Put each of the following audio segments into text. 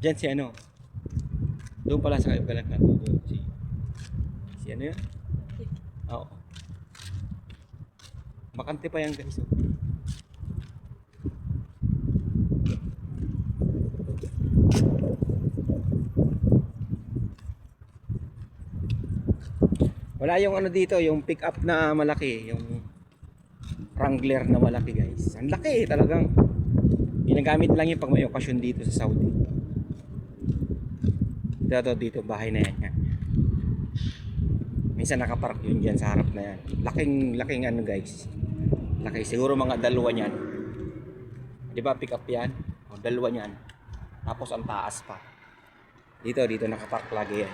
Diyan si ano. Doon pala sa kabilang kanto doon si ano yun? Oo. Bakante pa yan guys. Oh. Wala yung ano dito, yung pick up na malaki, yung Wrangler na malaki guys. Ang laki talagang. Ginagamit lang yung pag may okasyon dito sa Saudi. Dito bahay na yan. Minsan nakapark yun dyan sa harap na yan. Laking ano guys. Laki, siguro mga dalawa niyan. Di ba pick up yan? O, dalawa niyan. Tapos ang taas pa. Dito nakapark lagi yan.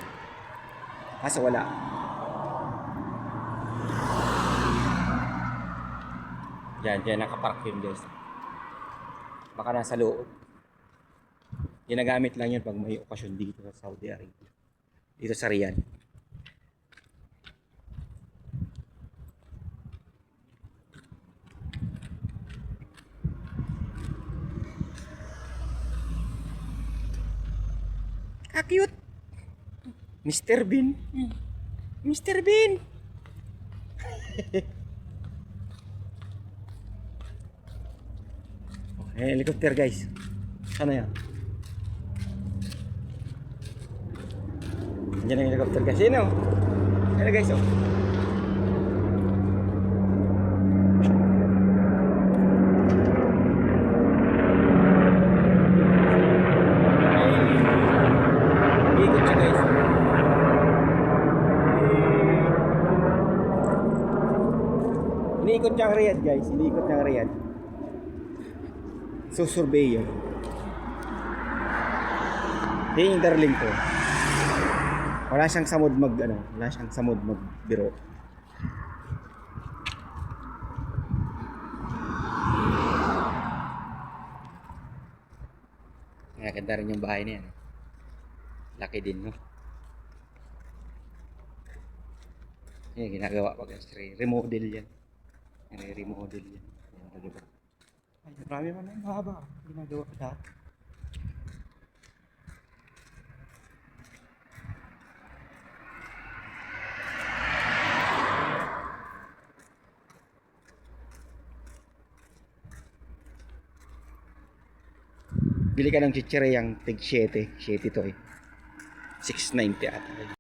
Kaso wala. Diyan nakapark yun guys. Baka nasa loob. Ginagamit lang yun pag may okasyon dito sa Saudi Arabia. Dito sa Riyadh. Cute. Mr. Bean. Mr. Bean. Helicopter guys. Sana yan. Diyan ang helicopter guys. Sino? Ayan guys oh. Ikot siya guys. Iniikot niya ang Riyadh guys. Iniikot niya ang Riyadh. So survey yun. Yung darling ko. Wala siyang samod magbiro. Kaya ganda rin yung bahay niya. Laki din, no? Yan, ginagawa pag remodel yan. Remodel yan. Yan, diba? Ay, marami man yung mahaba. Ginagawa pa dati. Bili ka ng chichirey yung tig 7 to eh. 690 ata.